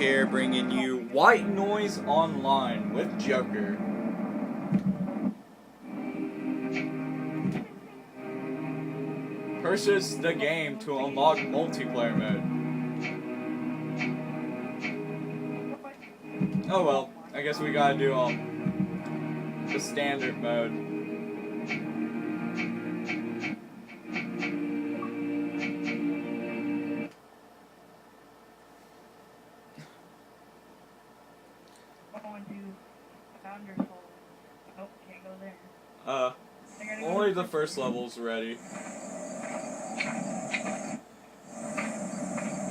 here bringing you White Noise Online with Joker. Purchase the game to unlock multiplayer mode. Oh well, I guess we gotta do the standard mode. Only the first level's ready.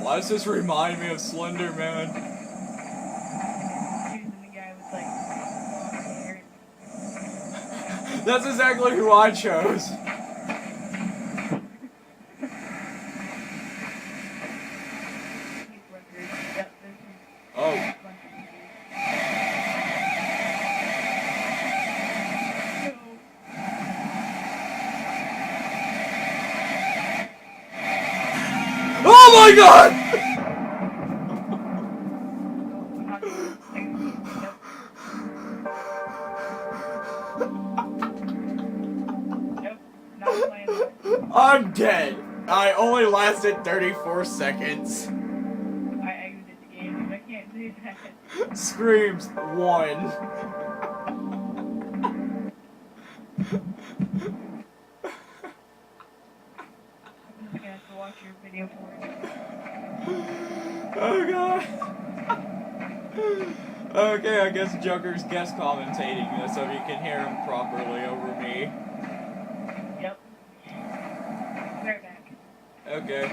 Why does this remind me of Slender Man? That's exactly who I chose. Oh. Oh my God! I'm dead. I only lasted 34 seconds. I exited the game. I can't do that. Screams 1. I'm gonna have to watch your video for it. Oh God. Okay, I guess Joker's guest commentating this so you can hear him properly over me. Yep. Right back. Okay.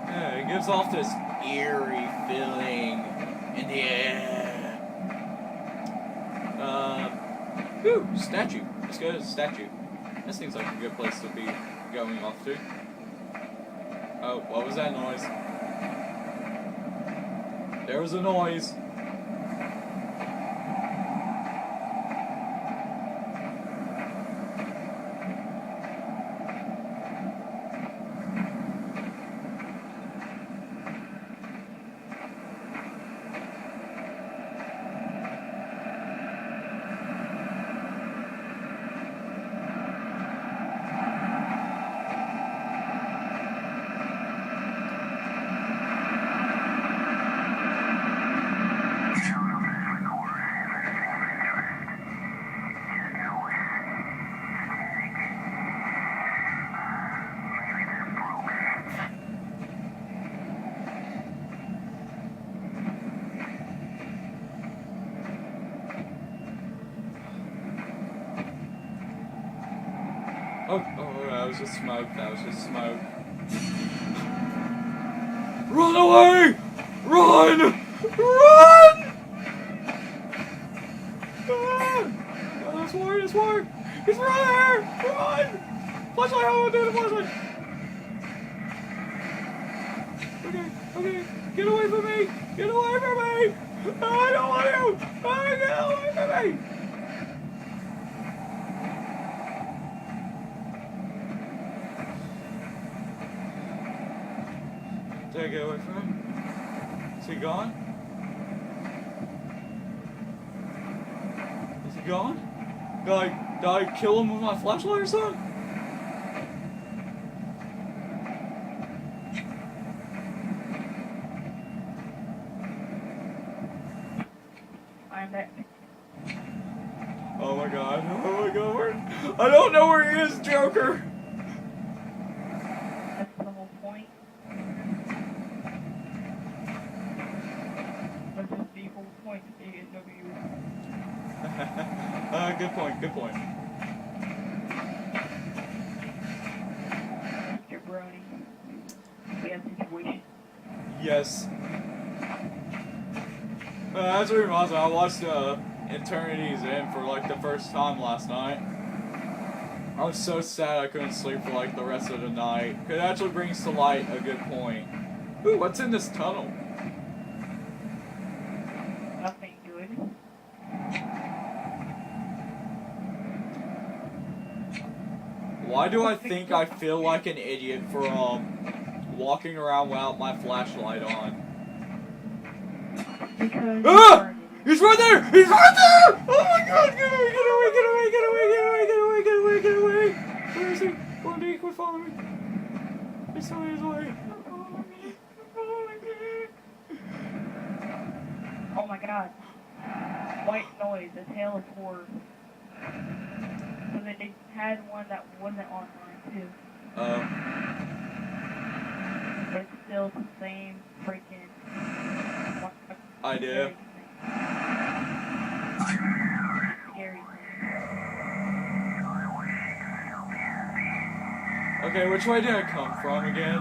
Yeah, it gives off this eerie feeling in the air. Ooh, statue. Let's go to the statue. This seems like a good place to be going off to. Oh, what was that noise? There was a noise. Oh, that was just smoke. That was just smoke. Run away! Run! Run! Ah! Oh, that's Ward, it's Ward! He's right there! Run! Flashlight, how do I do the flashlight? Okay, get away from me! Get away from me! I don't want you! Get away from me! Did I get away from him? Is he gone? Is he gone? Did I kill him with my flashlight or something? I'm back. Oh my God, I don't know where he is, Joker! That's the whole point. That's the whole point of ASW. Good point. Mr. Brony. We have situation. Yes. That's what reminds me, I watched Eternity's End for like the first time last night. I was so sad I couldn't sleep for like the rest of the night. It actually brings to light a good point. Ooh, what's in this tunnel? Nothing good. Why do I think I feel like an idiot for walking around without my flashlight on? Because Ah! He's right there! He's right there! Oh my god! Get away! Get away! Get away! Get away! Get away! Get away! Get away! Get away! Where is he? Blondie, quit following me! He's on his way. Oh my god. White noise, a tale of horror. So they had one that wasn't online too. But it's still the same freaking Idea. Scary thing. Okay, which way did I come from again?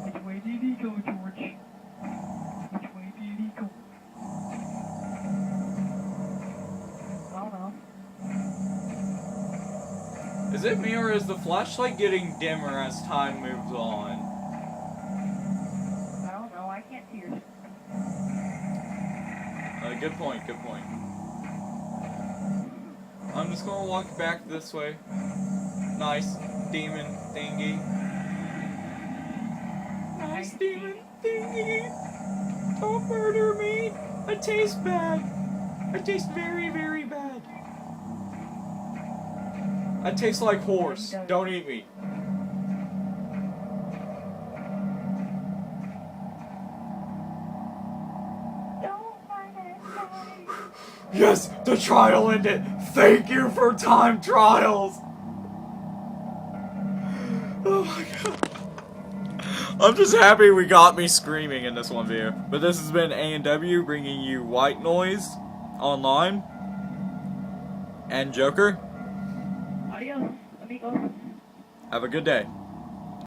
Which way did he go, George? Which way did he go? I don't know. Is it me or is the flashlight getting dimmer as time moves on? I don't know. I can't see your screen. Good point, good point. I'm just gonna walk back this way. Nice demon thingy. Nice demon thingy. Don't murder me. I taste bad. I taste very, very bad. I taste like horse. Don't eat me. Yes, the trial ended. Thank you for time trials. Oh my god. I'm just happy we got me screaming in this one video. But this has been A&W bringing you White Noise online. And Joker. Adios, amigos. Have a good day.